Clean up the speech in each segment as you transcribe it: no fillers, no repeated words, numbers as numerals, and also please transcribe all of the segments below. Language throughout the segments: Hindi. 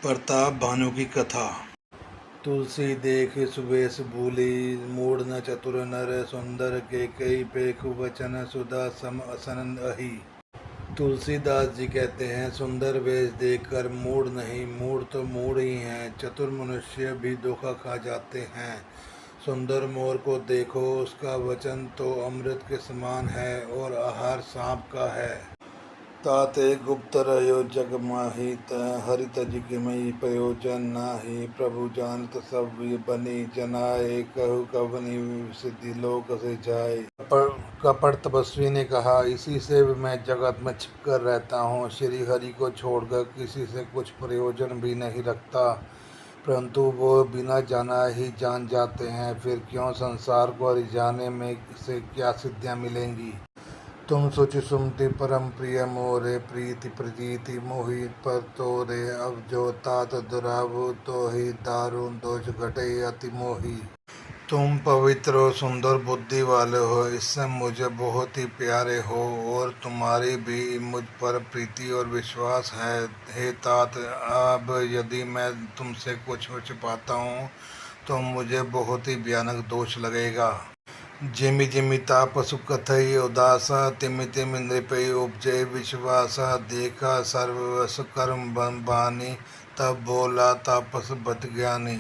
प्रताप भानु की कथा। तुलसी देख सुबेश भूली, मूढ़ न चतुर नर सुंदर के कई पेखु वचन सुधा सम असन अहि। तुलसीदास जी कहते हैं, सुंदर वेश देखकर मूढ़ नहीं, मूढ़ तो मूढ़ ही हैं, चतुर मनुष्य भी धोखा खा जाते हैं। सुंदर मोर को देखो, उसका वचन तो अमृत के समान है और आहार सांप का है। ताते गुप्त रहो जग माही, हरि तज मई प्रयोजन नाही। प्रभु जानत सब बनी जनाए, कहु कवनी सिद्धि लोक से जाए। कपट तपस्वी ने कहा, इसी से मैं जगत में छिपकर रहता हूँ, श्री हरि को छोड़कर किसी से कुछ प्रयोजन भी नहीं रखता। परंतु वो बिना जाना ही जान जाते हैं, फिर क्यों संसार को रिझाने में से क्या सिद्धियाँ मिलेंगी। तुम सुचि सुमति परम प्रिय मोरे, प्रीति प्रतीति मोहि पर तोरे। अब जो तात दुरावु तो ही दारुण दोष घटे अति मोही। तुम पवित्र और सुंदर बुद्धि वाले हो, इससे मुझे बहुत ही प्यारे हो और तुम्हारी भी मुझ पर प्रीति और विश्वास है। हे तात, अब यदि मैं तुमसे कुछ छिपाता हूँ तो मुझे बहुत ही भयानक दोष लगेगा। जिमि जिमि तापसु कथई उदासा, तिमि तिमि नृपय उपजय विश्वासा। देखा सर्ववश कर्म बानी, तब बोला तापस बत ज्ञानी।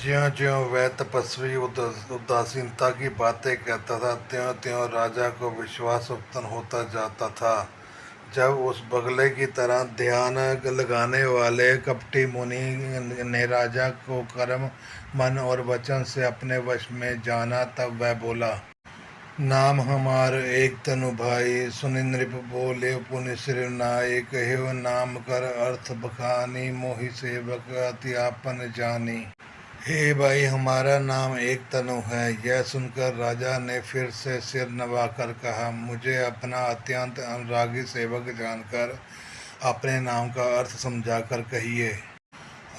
ज्यों ज्यों वह तपस्वी उदासीनता की बातें कहता था, त्यों त्यों राजा को विश्वास उत्पन्न होता जाता था। जब उस बगले की तरह ध्यान लगाने वाले कपटी मुनि ने राजा को कर्म, मन और वचन से अपने वश में जाना, तब वह बोला, नाम हमार एक तनु भाई। सुनि नृप बोले पुनि सिर नाई, कहो नाम कर अर्थ बखानी। मोहि सेवक अति आपन जानी। हे भाई, हमारा नाम एक तनु है। यह सुनकर राजा ने फिर से सिर नवाकर कहा, मुझे अपना अत्यंत अनुरागी सेवक जानकर अपने नाम का अर्थ समझाकर कहिए।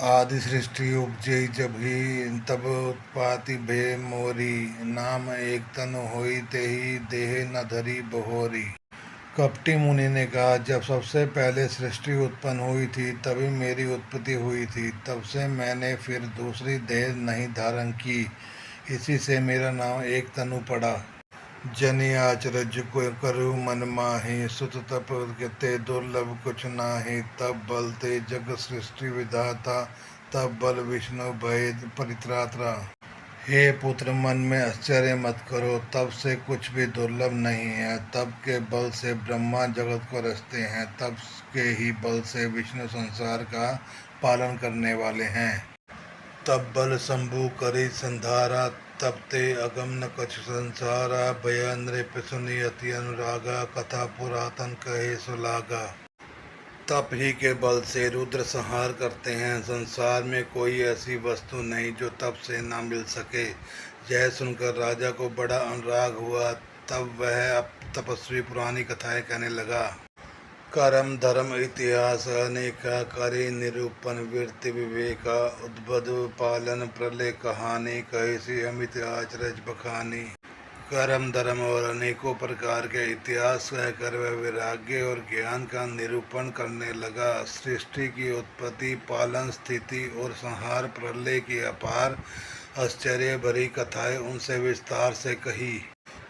आदि सृष्टि उपजई जभी, तब उत्पाति भे मोरी। नाम एक तनु होई तेहि, देह न धरी बहोरी। कपटी मुनि ने कहा, जब सबसे पहले सृष्टि उत्पन्न हुई थी तभी मेरी उत्पत्ति हुई थी, तब से मैंने फिर दूसरी देह नहीं धारण की, इसी से मेरा नाम एक तनु पड़ा। जनि आचरज को करु मन माही, सुत तप ते दुर्लभ कुछ नाही। तब बल ते जग सृष्टि विधाता, तब बल विष्णु भय परित्राता। हे पुत्र, मन में आश्चर्य मत करो, तब से कुछ भी दुर्लभ नहीं है। तब के बल से ब्रह्मा जगत को रचते हैं, तब के ही बल से विष्णु संसार का पालन करने वाले हैं। तब बल शंभु करी संधारा, तब ते अगम न कछ संसारा। भय नृप सुनि अति अनुरागा, कथा पुरातन कहे सुलागा। तप ही के बल से रुद्र संहार करते हैं, संसार में कोई ऐसी वस्तु नहीं जो तप से ना मिल सके। यह सुनकर राजा को बड़ा अनुराग हुआ। तब वह तपस्वी पुरानी कथाएं कहने लगा। कर्म धर्म इतिहास अनेका, करे निरूपण वृत्ति विवेका। उद्भद पालन प्रलय कहानी, कैसी अमित आचरज बखानी। कर्म धर्म और अनेकों प्रकार के इतिहास कहकर वह वैराग्य और ज्ञान का निरूपण करने लगा। सृष्टि की उत्पत्ति, पालन, स्थिति और संहार, प्रलय की अपार आश्चर्य भरी कथाएं उनसे विस्तार से कही।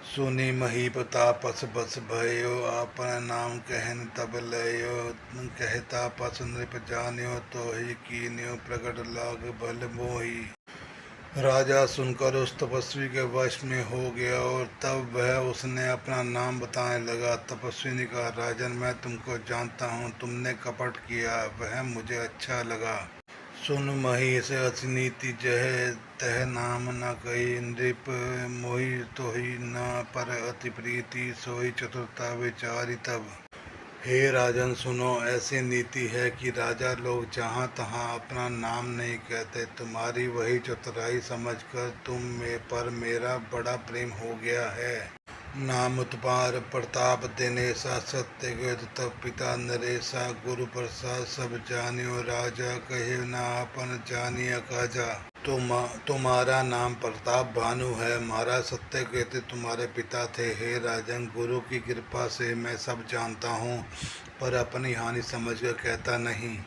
सुनी महीप तापस बस भयो, आपन नाम कहन तब लयो। कहता पस नृप जान्यो, तो ही कीन्यो प्रकट लाग बल मोही। राजा सुनकर उस तपस्वी के वश में हो गया और तब वह उसने अपना नाम बताने लगा। तपस्वी ने कहा, राजन, मैं तुमको जानता हूँ, तुमने कपट किया, वह मुझे अच्छा लगा। सुन महीस अति नीति जह, तह नाम न कही नृप। मोहि तो ही न पर अति प्रीति, सोई चतुरता विचारी तब। हे राजन, सुनो, ऐसी नीति है कि राजा लोग जहाँ तहाँ अपना नाम नहीं कहते। तुम्हारी वही चतुराई समझकर तुम में पर मेरा बड़ा प्रेम हो गया है। नाम तुम्हार प्रताप दिनेसा, सत्य तब पिता नरेसा। गुरु प्रसाद सब जानियो राजा, कहे ना अपन जानिया काजा। तुम्हारा नाम प्रताप भानु है, महाराज सत्यकेतु तुम्हारे पिता थे। हे राजन, गुरु की कृपा से मैं सब जानता हूँ, पर अपनी हानि समझकर कहता नहीं।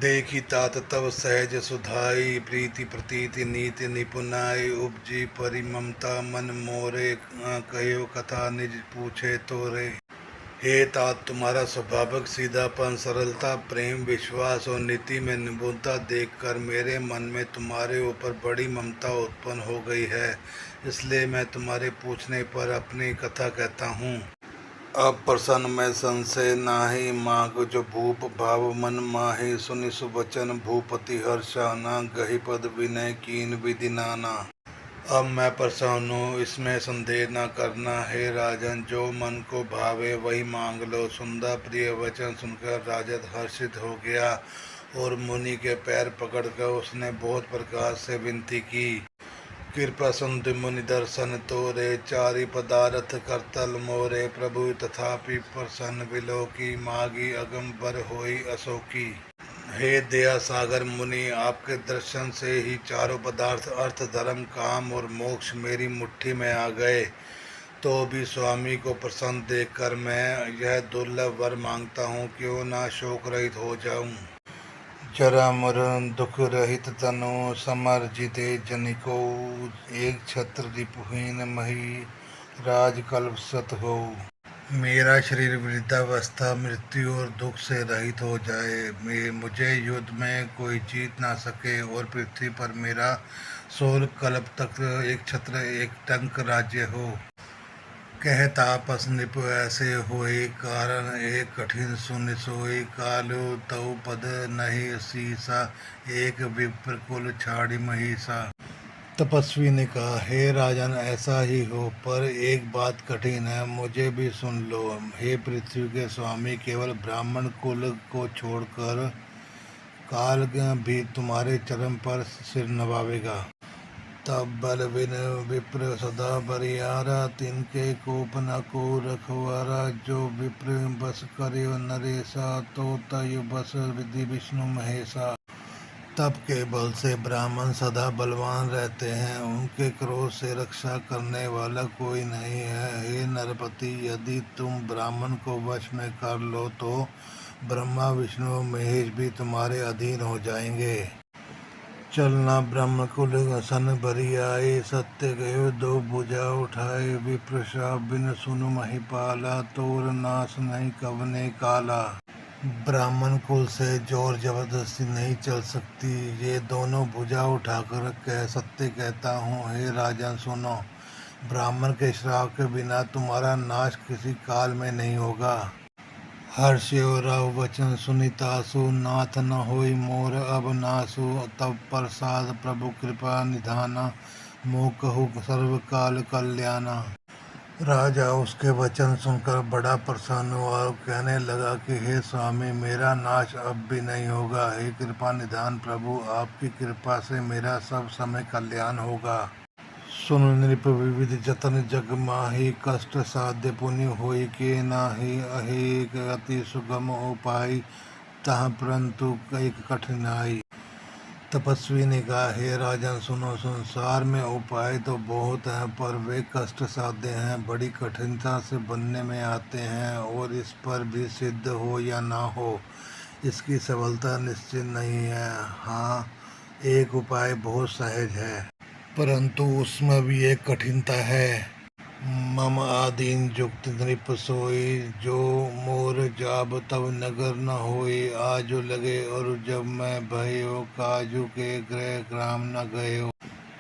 देखी तात तव सहज सुधाई, प्रीति प्रतीति नीति निपुनाई, उपजी परि ममता मन मोरे, कहो कथा निज पूछे तोरे। हे तात, तुम्हारा स्वाभाविक सीधापन, सरलता, प्रेम, विश्वास और नीति में निपुणता देखकर मेरे मन में तुम्हारे ऊपर बड़ी ममता उत्पन्न हो गई है, इसलिए मैं तुम्हारे पूछने पर अपनी कथा कहता हूँ। अब प्रसन्न में संशय नाही, मांग जो भूप भाव मन माही, सुनि सुवचन भूपति हर्षाना, गही पद विनय कीन विधि नाना। अब मैं प्रसन्न हूँ, इसमें संदेह न करना है राजन, जो मन को भावे वही मांग लो। सुंदर प्रिय वचन सुनकर राजन हर्षित हो गया और मुनि के पैर पकड़कर उसने बहुत प्रकार से विनती की। कृपा सुंदर मुनि दर्शन तोरे, चारि पदार्थ करतल मोरे, प्रभु तथापि प्रसन्न बिलो की, मागी अगंबर होई अशोकी। हे दया सागर मुनि, आपके दर्शन से ही चारों पदार्थ अर्थ धर्म काम और मोक्ष मेरी मुट्ठी में आ गए, तो भी स्वामी को प्रसन्न देखकर मैं यह दुर्लभ वर मांगता हूँ, क्यों ना शोक रहित हो जाऊं। जरा मरण दुख रहित तनु, समर जिते जनिको, एक छत्र रिपुहीन मही, राज कल्प सत हो। मेरा शरीर वृद्धावस्था मृत्यु और दुख से रहित हो जाए, मुझे युद्ध में कोई जीत ना सके और पृथ्वी पर मेरा 16 कल्प तक एक छत्र एक टंक राज्य हो। कह तापस निप ऐसे होए, कारण एक कठिन सुन सोए, कालो तव पद नहीं सीसा, एक विप्र कुल छाड़ी महिषा। तपस्वी ने कहा, हे राजन, ऐसा ही हो, पर एक बात कठिन है, मुझे भी सुन लो। हे पृथ्वी के स्वामी, केवल ब्राह्मण कुल को छोड़कर काल भी तुम्हारे चरण पर सिर नवावेगा। तब बल बिन विप्र सदा बरियारा, तिनके कोप न को रखवारा, जो विप्र बस करे नरेशा, तो तय बस विधि विष्णु महेशा। तप के बल से ब्राह्मण सदा बलवान रहते हैं, उनके क्रोध से रक्षा करने वाला कोई नहीं है। हे नरपति, यदि तुम ब्राह्मण को वश में कर लो तो ब्रह्मा विष्णु महेश भी तुम्हारे अधीन हो जाएंगे। चलना ब्रह्म कुल सन भरी आए, सत्य गयो दो भुजा उठाए, विप्र शाप बिन सुनु महिपाला, तोर नाश नहीं कवने काला। ब्राह्मण कुल से जोर जबरदस्ती नहीं चल सकती, ये दोनों भुजा उठाकर सत्य कहता हूँ। हे राजन सुनो, ब्राह्मण के श्राप के बिना तुम्हारा नाश किसी काल में नहीं होगा। हर्ष्यो राव वचन सुनितासु, नाथ न होई मोर अब नासु, तब प्रसाद प्रभु कृपा निधाना, मोह कहु सर्व काल कल्याणा। राजा उसके वचन सुनकर बड़ा प्रसन्न हुआ और कहने लगा कि हे स्वामी, मेरा नाश अब भी नहीं होगा। हे कृपा निधान प्रभु, आपकी कृपा से मेरा सब समय कल्याण होगा। सुन नृप विविध जतन जग माही, कष्ट साध्य पुण्य होई के नाही, अहेक अति सुगम उपाय, तह परंतु एक कठिनाई। तपस्वी ने कहा, हे राजन सुनो, संसार में उपाय तो बहुत हैं, पर वे कष्ट साध्य हैं, बड़ी कठिनता से बनने में आते हैं, और इस पर भी सिद्ध हो या ना हो, इसकी सफलता निश्चित नहीं है। हाँ, एक उपाय बहुत सहज है, परंतु उसमें भी एक कठिनता है। मम आदीन जुक्त नृप सोई, जो मोर जाब तब नगर न होई, आजो लगे और जब मैं भयो, काजू के गृह ग्राम न गयो।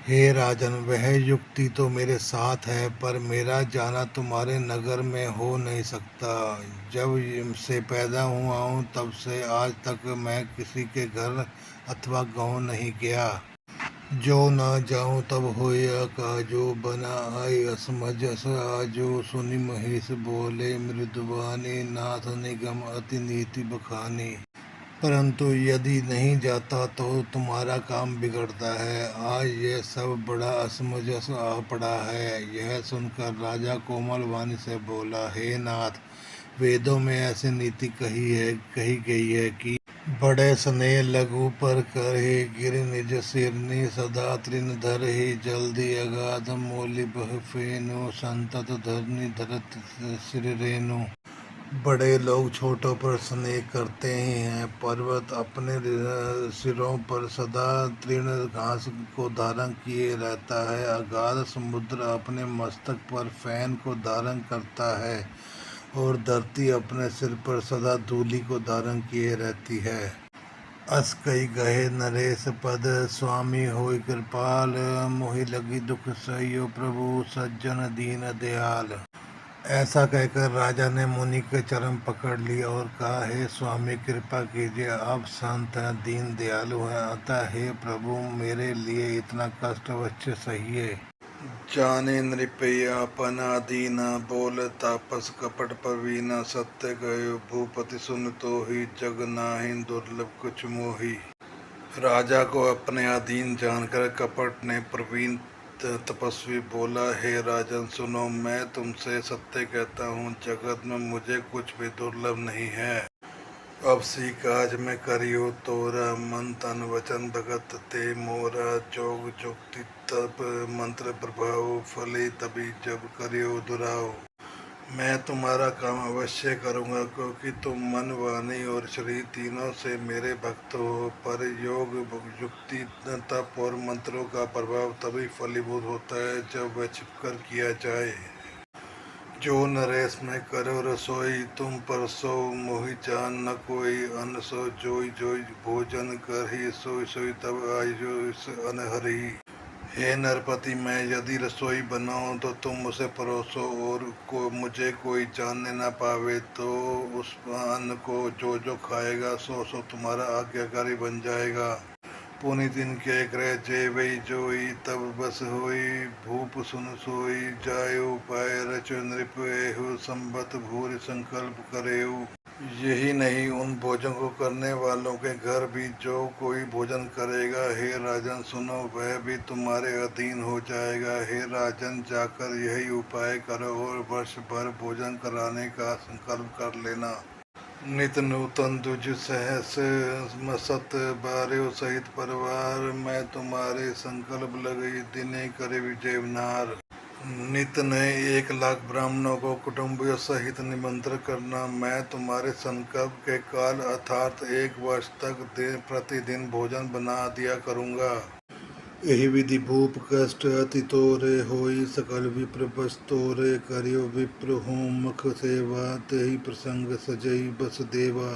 हे राजन, वह युक्ति तो मेरे साथ है, पर मेरा जाना तुम्हारे नगर में हो नहीं सकता। जब से पैदा हुआ हूँ तब से आज तक मैं किसी के घर अथवा गाँव नहीं गया। जो न जाऊं तब होया काजो, बना आई असमझ आजो, सुनि महेश बोले मृदुवानी, नाथ निगम अति नीति बखानी। परंतु यदि नहीं जाता तो तुम्हारा काम बिगड़ता है। आज यह सब बड़ा असमंजस आ पड़ा है। यह सुनकर राजा कोमल वाणी से बोला, हे नाथ, वेदों में ऐसी नीति कही गई है कि बड़े स्नेह लघु पर करहे, गिर निज सिरनी, सदा तृण धरहि, जल्दी अगाध मूलि बह फेनु, संतत धरनी धरत सिर रेनु। बड़े लोग छोटों पर स्नेह करते ही हैं। पर्वत अपने सिरों पर सदा तृण घास को धारण किए रहता है। अगाध समुद्र अपने मस्तक पर फैन को धारण करता है और धरती अपने सिर पर सदा धूलि को धारण किए रहती है। अस कई गहे नरेश पद स्वामी होय कृपाल, मोहि लगी दुख सहियो प्रभु सज्जन दीन दयाल। ऐसा कहकर राजा ने मुनि के चरण पकड़ लिया और कहा, हे स्वामी कृपा कीजिए, आप संत हैं, दीन दयालु हैं, अतः हे प्रभु मेरे लिए इतना कष्ट अवश्य सहिए। जाने नृपयापना दीना, बोल तापस कपट प्रवीणा, सत्य गयो भूपति सुन तो ही, जग नाहि दुर्लभ कुछ मोही। राजा को अपने अधीन जानकर कपट ने प्रवीण तपस्वी बोला, हे राजन सुनो, मैं तुमसे सत्य कहता हूँ, जगत में मुझे कुछ भी दुर्लभ नहीं है। अब सी काज में करियो तोरा, मन तन वचन भगत ते मोरा, जोग जुक्ति तप मंत्र प्रभाव, फले तभी जब करियो दुराव। मैं तुम्हारा काम अवश्य करूँगा, क्योंकि तुम मन वाणी और शरीर तीनों से मेरे भक्त हो। पर योग युक्ति तप और मंत्रों का प्रभाव तभी फलीभूत होता है जब वह छिपकर किया जाए। जो नरेश में करो रसोई, तुम परसो मोहि जान न कोई, अन्न सो जोई जोई भोजन करही, सोई सोई तब आयु अनहरी। हे नरपति, मैं यदि रसोई बनाऊं तो तुम उसे परोसो, और मुझे कोई जानने न पावे, तो उस अन्न को जो जो खाएगा सो सो तुम्हारा आज्ञाकारी बन जाएगा। पुनित इनके ग्रह जे वही जोई, तब बस होई भूप सुन सोई, जाय उपाय रचो नृप एहु, संबत भूरि संकल्प करेहु। यही नहीं, उन भोजन को करने वालों के घर भी जो कोई भोजन करेगा, हे राजन सुनो, वह भी तुम्हारे अधीन हो जाएगा। हे राजन, जाकर यही उपाय करो और वर्ष भर भोजन कराने का संकल्प कर लेना। नित नूतन दुज सहस मसत बार्यो सहित परिवार, मैं तुम्हारे संकल्प लगी दिने करे विजय नार। नित नए 1,00,000 ब्राह्मणों को कुटुंबियों सहित निमंत्रण करना। मैं तुम्हारे संकल्प के काल अर्थात 1 वर्ष तक प्रतिदिन भोजन बना दिया करूँगा। एहि विधि भूप कष्ट अति तोरे होई, सकल विप्र बस तोरे, करियो विप्र होम मुख सेवा, तेहि प्रसंग सजई बस देवा।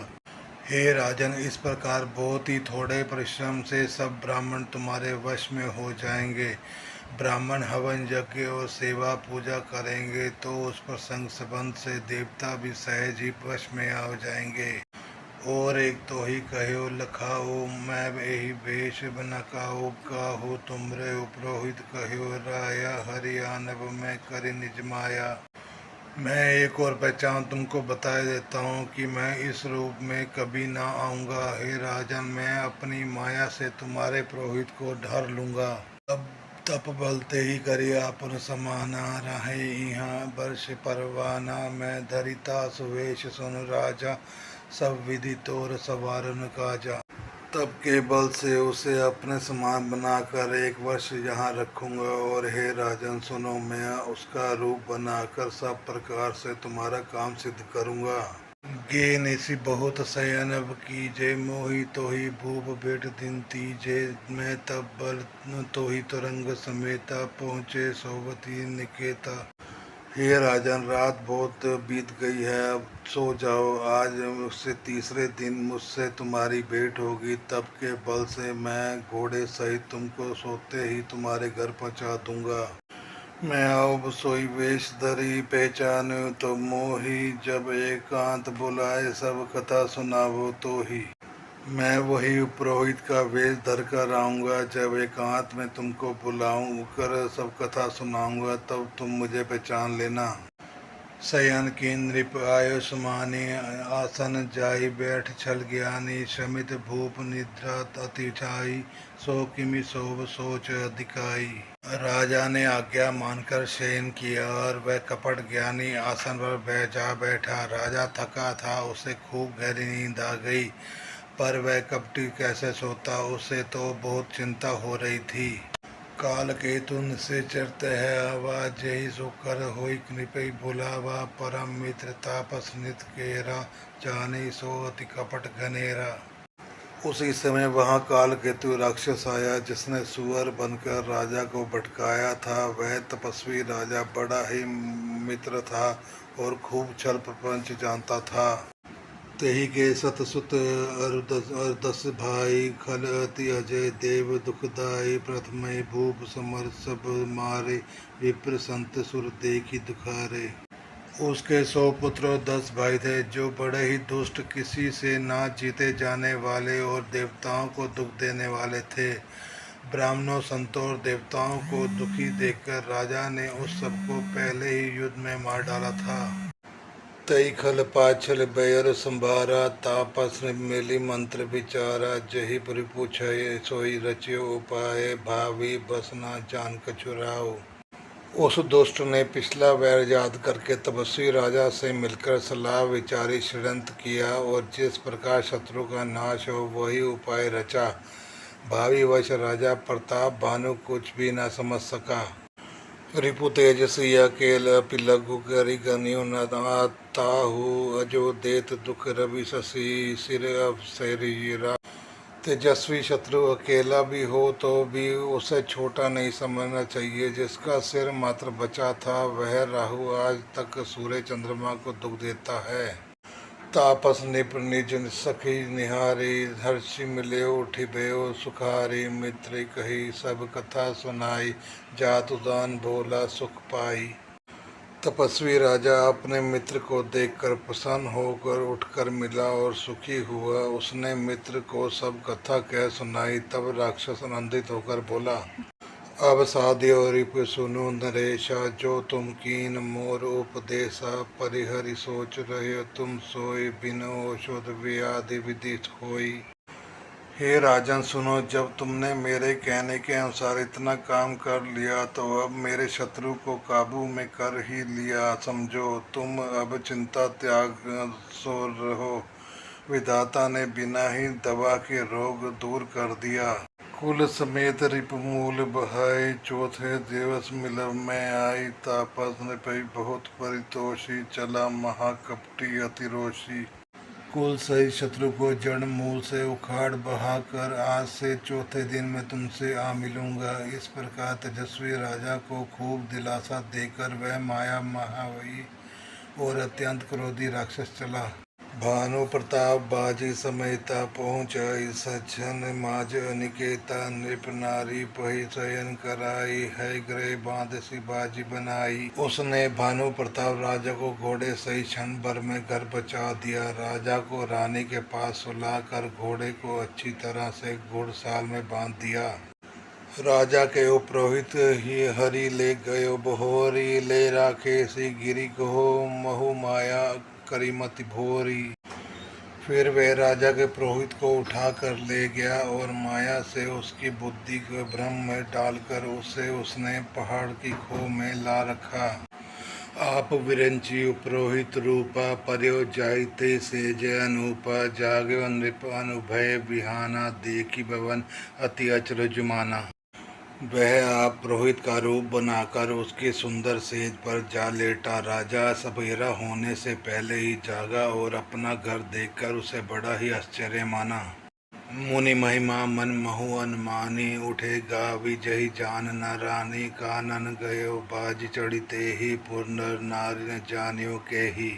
हे राजन, इस प्रकार बहुत ही थोड़े परिश्रम से सब ब्राह्मण तुम्हारे वश में हो जाएंगे। ब्राह्मण हवन यज्ञ और सेवा पूजा करेंगे तो उस प्रसंग संबंध से देवता भी सहज ही वश में आ जाएंगे। और एक तो ही कहो लखाओ, मैं यही वेश बनकाओ, काहो तुमरे उपरोहित कहो राया, हरियाणव में करी निज माया। मैं एक और पहचान तुमको बता देता हूँ कि मैं इस रूप में कभी ना आऊँगा। हे राजन, मैं अपनी माया से तुम्हारे पुरोहित को ढर लूँगा। तब तप बलते ही करी आपन समाना, रहे यहाँ वर्ष परवाना, मैं धरिता सुवेश सुन राजा, सब विधि तोर सवारन काजा। तब के बल से उसे अपने समान बनाकर 1 वर्ष यहाँ रखूँगा। और हे राजन सुनो, मैं उसका रूप बनाकर सब प्रकार से तुम्हारा काम सिद्ध करूँगा। गे निसी बहुत शयनब कीजे, मोहि तोहि भूप बेट दिन तीजे, मैं तब बल तोहि तुरंग समेता, पहुँचे सोवती निकेता। हे राजन, रात बहुत बीत गई है, अब सो जाओ। आज मुझसे तीसरे दिन मुझसे तुम्हारी भेंट होगी। तब के बल से मैं घोड़े सहित तुमको सोते ही तुम्हारे घर पहुंचा दूंगा। मैं अब सोई वेश धरी पहचान तो मोही, जब एकांत बुलाए सब कथा सुनावो तो ही। मैं वही पुरोहित का वेश धर कर आऊँगा, जब एकांत में तुमको बुलाऊं कर सब कथा सुनाऊंगा, तब तुम मुझे पहचान लेना। शयन की नृप आयुष्मानी, आसन जाई बैठ छल ज्ञानी, शमित भूप निद्रा अति छाई, सो किमि शोभ सोच अधिकाई। राजा ने आज्ञा मानकर शयन किया और वह कपट ज्ञानी आसन पर जा बैठा। राजा थका था, उसे खूब गहरी नींद आ गई, पर वह कपटी कैसे सोता, उसे तो बहुत चिंता हो रही थी। काल के तुन से चरत है आवाज यही सो कर होई कृपई बुलावा परम मित्र तापस नित केरा जाने सो अति कपट घनेरा। उसी समय वहां काल केतु राक्षस आया जिसने सुअर बनकर राजा को भटकाया था। वह तपस्वी राजा बड़ा ही मित्र था और खूब छल प्रपंच जानता था। तेहि के सतसुत अरुदस भाई खल अति अजय देव दुखदाई प्रथमय भूप समर सब मारे विप्र संत सुर देखी दुखारे। उसके 100 पुत्र और 10 भाई थे जो बड़े ही दुष्ट किसी से ना जीते जाने वाले और देवताओं को दुख देने वाले थे। ब्राह्मणों संतों और देवताओं को दुखी देखकर राजा ने उस सबको पहले ही युद्ध में मार डाला था। तई खल पाछल बैर संभारा तापस मिली मंत्र विचारा जही पुरी पूछे सोई रचियो उपाय भावी बस ना जान कछुराओ। उस दुष्ट ने पिछला वैर याद करके तपस्वी राजा से मिलकर सलाह विचारी षड्यंत्र किया और जिस प्रकार शत्रु का नाश हो वही उपाय रचा। भावी वश राजा प्रताप भानु कुछ भी न समझ सका। रिपु तेजसी अकेल पिलघु करी गनियो न ताहु अजो देत दुख रवि शशि सिर अवसरीरा। तेजस्वी शत्रु अकेला भी हो तो भी उसे छोटा नहीं समझना चाहिए। जिसका सिर मात्र बचा था वह राहु आज तक सूर्य चंद्रमा को दुख देता है। तापस निप निज सखी निहारी हर्षि मिले उठी भयो सुखारी। मित्र कही सब कथा सुनाई जात उदान भोला सुख पाई। तपस्वी राजा अपने मित्र को देखकर प्रसन्न होकर उठकर मिला और सुखी हुआ। उसने मित्र को सब कथा कह सुनाई। तब राक्षस आनंदित होकर बोला, अब साध्यो रिपु सुनो नरेशा जो तुम कीन मोर उपदेशा। परिहरि सोच रहे तुम सोई बिनो औषध व्याधि विदित होई। हे राजन सुनो, जब तुमने मेरे कहने के अनुसार इतना काम कर लिया तो अब मेरे शत्रु को काबू में कर ही लिया समझो। तुम अब चिंता त्याग सो रहो। विधाता ने बिना ही दवा के रोग दूर कर दिया। कुल समेत रिपुमूल बहाई चौथे दिवस मिलब में आई। तापस नृपै बहुत परितोषी चला महाकपटी अतिरोषी। कुल सहित शत्रु को जड़ मूल से उखाड़ बहा कर आज से चौथे दिन मैं तुमसे आ मिलूंगा। इस प्रकार तेजस्वी राजा को खूब दिलासा देकर वह माया महावई और अत्यंत क्रोधी राक्षस चला। भानु प्रताप बाजी समेता पहुँचाई सज्जन माज अनिकेता। नृप नारी पही शयन कराई है ग्रह बांध सी बाजी बनाई। उसने भानु प्रताप राजा को घोड़े सही क्षण भर में घर पहुंचा दिया। राजा को रानी के पास सुलाकर घोड़े को अच्छी तरह से घुड़साल में बांध दिया। राजा के उपरोहित ही हरि ले गयो बहोरी। ले राखे सी गिरी कहो महु माया करीमति भोरी। फिर वह राजा के पुरोहित को उठा कर ले गया और माया से उसकी बुद्धि को भ्रम में डालकर उसे उसने पहाड़ की खो में ला रखा। आप विरंची पुरोहित रूपा पर्यो जायते से जय अनूपा। जागे नृप अनुभय बिहाना देखी भवन अति अचरज माना। वह आप पुरोहित का रूप बनाकर उसके सुंदर सेज पर जा लेटा। राजा सवेरा होने से पहले ही जागा और अपना घर देखकर उसे बड़ा ही आश्चर्य माना। मुनि महिमा मन महु अनुमानी उठे गावी जही जान न रानी। कानन गयो बाज चढ़ते ही पुर नर नारी न जानियो के ही।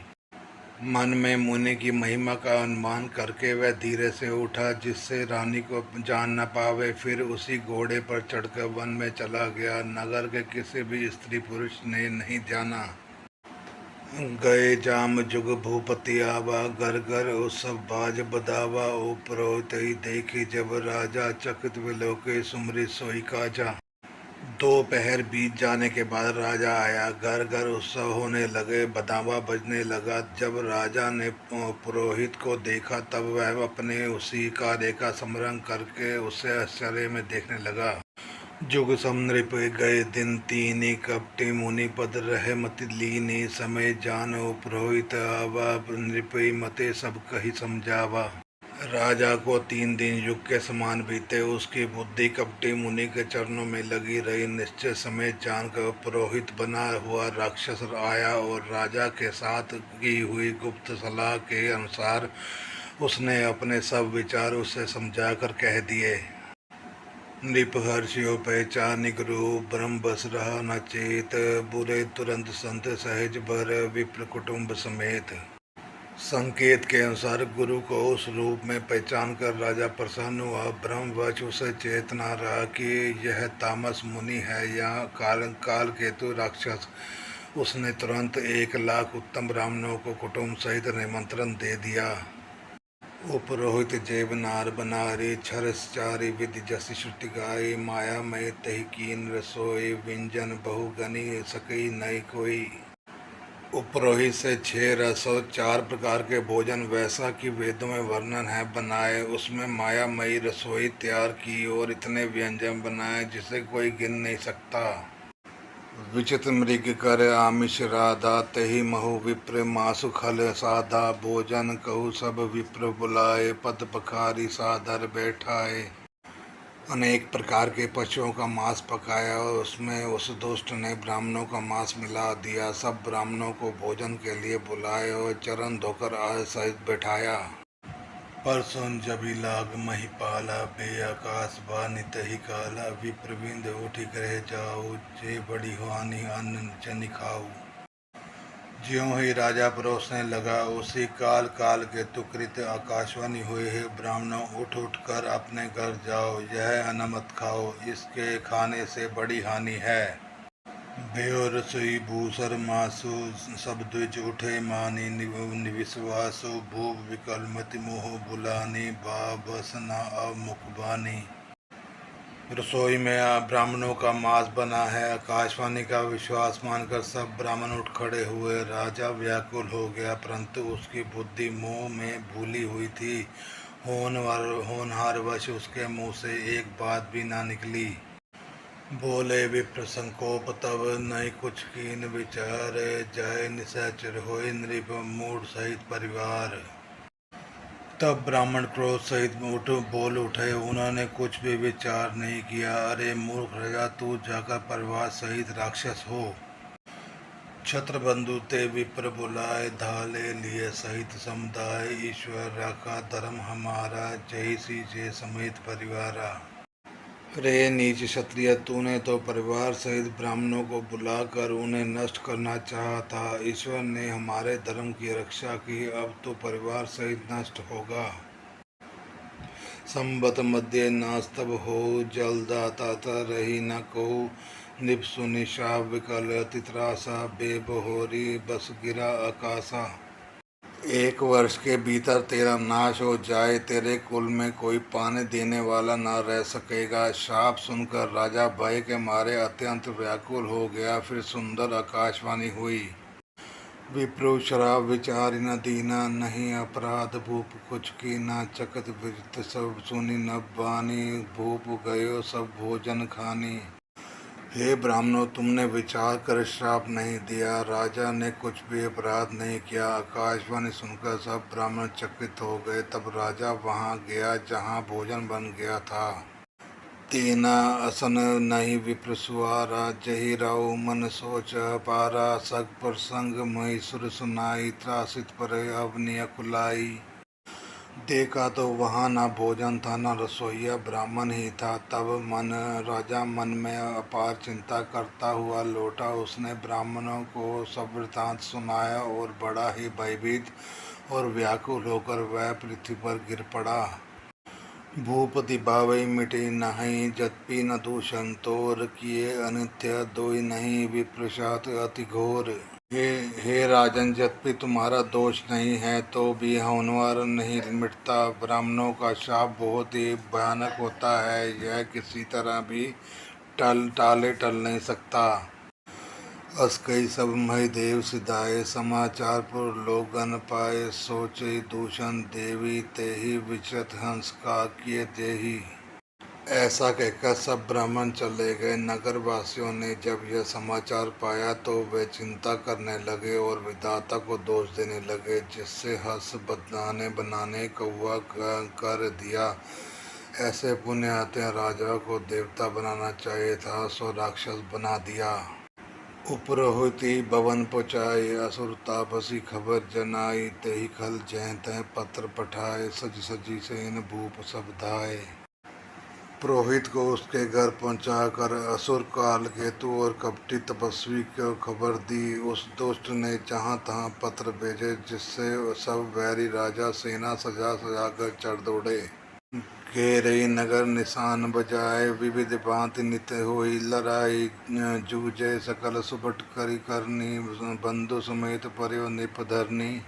मन में मुनि की महिमा का अनुमान करके वह धीरे से उठा जिससे रानी को जान न पावे। फिर उसी घोड़े पर चढ़कर वन में चला गया। नगर के किसी भी स्त्री पुरुष ने नहीं जाना। गए जाम जुग भूपति आवा घर घर उत्सव बाज बदावा। ओ पुरोहित ही देखी जब राजा चकित विलोके सुमरी सोई काजा। दोपहर बीत जाने के बाद राजा आया। घर घर उत्सव होने लगे, बदावा बजने लगा। जब राजा ने पुरोहित को देखा तब वह अपने उसी कार्य का स्मरण करके उसे आश्चर्य में देखने लगा। जुग समनृप गए दिन तीनी कपटी मुनि पद रहे मति लीनी। समय जानो पुरोहित आवा नृप मते सब कही समझावा। राजा को 3 दिन युग के समान बीते। उसकी बुद्धि कपटी मुनि के चरणों में लगी रही। निश्चय समय जानकर पुरोहित बना हुआ राक्षस आया और राजा के साथ की हुई गुप्त सलाह के अनुसार उसने अपने सब विचार उसे समझाकर कह दिए। नृप हर्षियो पहचानिक रूप, ब्रह्म बस रहा न चेत, बुरे तुरंत संत सहज भर, विप्र कुटुंब समेत। संकेत के अनुसार गुरु को उस रूप में पहचान कर राजा प्रसन्न हुआ। ब्रह्मवश उसे चेतना रहा कि यह तामस मुनि है या काल केतु राक्षस। उसने तुरंत 1 लाख उत्तम ब्राह्मणों को कुटुंब सहित निमंत्रण दे दिया। उपरोहित जेब नार बनारी, छरचारी विधि जस श्रुति गाई, माया मई तही कीन रसोई, व्यंजन बहुगनी सकई नई कोई। उपरोहित से 6 रस और 4 प्रकार के भोजन वैसा कि वेदों में वर्णन है बनाए। उसमें मायामयी रसोई तैयार की और इतने व्यंजन बनाए जिसे कोई गिन नहीं सकता। विचित्र मृग कर आमिष राधा, तही महु विप्र मासु खल साधा, भोजन कहु सब विप्र बुलाए, पद पखारी सादर बैठाए। अनेक प्रकार के पशुओं का मांस पकाया और उसमें उस दुष्ट ने ब्राह्मणों का मांस मिला दिया। सब ब्राह्मणों को भोजन के लिए बुलाए और चरण धोकर आय सहित बैठाया। पर सुन जबी लाग महिपाला, बे आकाश बानी तही काला, विप्रविंद उठी ग्रह जाओ, जे बड़ी हानि अन्न जनि खाऊ। ज्यों ही राजा परोसने लगा उसी काल के तुकृत आकाशवाणी हुई है, ब्राह्मणों उठ कर अपने घर जाओ, यह अन्न मत खाओ, इसके खाने से बड़ी हानि है। भयो रसोई भूसर मासु, सब द्विज उठे मानी, निविश्वासु भूप विकल मति मोह बुलानी, बसना अब मुखबानी। रसोई में ब्राह्मणों का मांस बना है। आकाशवाणी का विश्वास मानकर सब ब्राह्मण उठ खड़े हुए। राजा व्याकुल हो गया, परंतु उसकी बुद्धि मोह में भूली हुई थी। होनहारवश उसके मुंह से एक बात भी ना निकली। बोले विप्र संकोप तब, नहीं कुछ कीन विचार, जाय निशाचर होए नृप मूढ़ सहित परिवार। तब ब्राह्मण क्रोध सहित बोल उठे। उन्होंने कुछ भी विचार नहीं किया। अरे मूर्ख राजा, तू जाकर परिवार सहित राक्षस हो। छत्रबंधु ते विप्र बुलाए, धाले लिए सहित समुदाय, ईश्वर राखा धर्म हमारा, जय सी जय समेत परिवारा। रे नीच क्षत्रिय, तूने तो परिवार सहित ब्राह्मणों को बुलाकर उन्हें नष्ट करना चाहा था। ईश्वर ने हमारे धर्म की रक्षा की, अब तो परिवार सहित नष्ट होगा। संबत मध्य नाश तब हो, जलदाता रही न कहू, निप सुनि शाप विकल तित्रासा, बेबहोरी बस गिरा आकाशा। 1 वर्ष के भीतर तेरा नाश हो जाए, तेरे कुल में कोई पाने देने वाला न रह सकेगा। शाप सुनकर राजा भय के मारे अत्यंत व्याकुल हो गया। फिर सुंदर आकाशवाणी हुई। विप्रो शराब विचारी न दीना, नहीं अपराध भूप कुछ की न, चकत विदित सब सुनी न बानी, भूप गयो सब भोजन खानी। हे ब्राह्मणों, तुमने विचार कर श्राप नहीं दिया, राजा ने कुछ भी अपराध नहीं किया। आकाशवाणी सुनकर सब ब्राह्मण चकित हो गए। तब राजा वहां गया जहां भोजन बन गया था। तेना असन नहीं विप्र सुआरा, जही राउ मन सोच पारा, सग प्रसंग मही सुर सुनाई, त्रासित पर अवनि अकुलाई। देखा तो वहाँ न भोजन था न रसोइया, ब्राह्मण ही था। तब राजा मन में अपार चिंता करता हुआ लौटा। उसने ब्राह्मणों को सब वृतांत सुनाया और बड़ा ही भयभीत और व्याकुल होकर वह पृथ्वी पर गिर पड़ा। भूपति बावई मिटी नहीं, जतपी न दूषण तोर, किए अनित्य दोई नहीं, विप्रसात अति घोर। हे राजन, यद्यपि तुम्हारा दोष नहीं है तो भी होनहार नहीं मिटता। ब्राह्मणों का शाप बहुत ही भयानक होता है, यह किसी तरह भी टल नहीं सकता। अस कई सब महिदेव सिधाए, समाचार पुर लोगन पाए, सोचे दूषण देवी तेहि, विचरत हंस का किए तेहि। ऐसा कहकर सब ब्राह्मण चले गए। नगर वासियों ने जब यह समाचार पाया तो वे चिंता करने लगे और विधाता को दोष देने लगे, जिससे हंस बनाने बनाने कौवा कर दिया। ऐसे पुण्यात्मा राजा को देवता बनाना चाहिए था, सो राक्षस बना दिया। उपरोहित भवन पहुँचाए, असुर तापसी खबर जनाई, तेहि खल जय तह पत्र पठाए, सज सजी सेन भूप सब धाये। पुरोहित को उसके घर पहुंचाकर असुर काल केतु और कपटी तपस्वी को खबर दी। उस दुष्ट ने जहां तहां पत्र भेजे, जिससे सब वैरी राजा सेना सजा सजा कर चढ़ दौड़े। घेरे नगर निशान बजाए, विविध भांति नित हुई लड़ाई, जूझे सकल सुबट करी करनी, बंधु समेत पर्यो निप धरनी।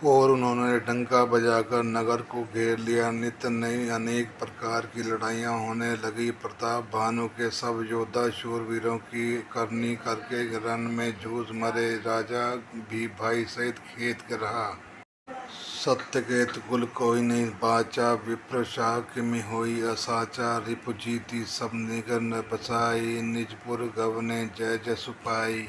और उन्होंने डंका बजाकर नगर को घेर लिया। नित्य नई अनेक प्रकार की लड़ाइयाँ होने लगी। प्रताप भानु के सब योद्धा शूरवीरों की करनी करके रण में जूझ मरे। राजा भी भाई सहित खेत के रहा। सत्यकेत कुल कोई नहीं बाचा, विप्र शाह किमि होई असाचा, रिपु जीती सब निगर न बसाई, निजपुर गवने जय जसु पाई।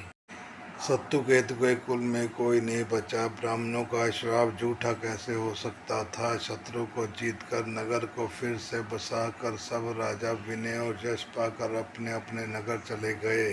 सत्यकेतु के कुल में कोई नहीं बचा। ब्राह्मणों का श्राप झूठा कैसे हो सकता था। शत्रु को जीतकर नगर को फिर से बसाकर सब राजा विनय और यश पाकर अपने अपने नगर चले गए।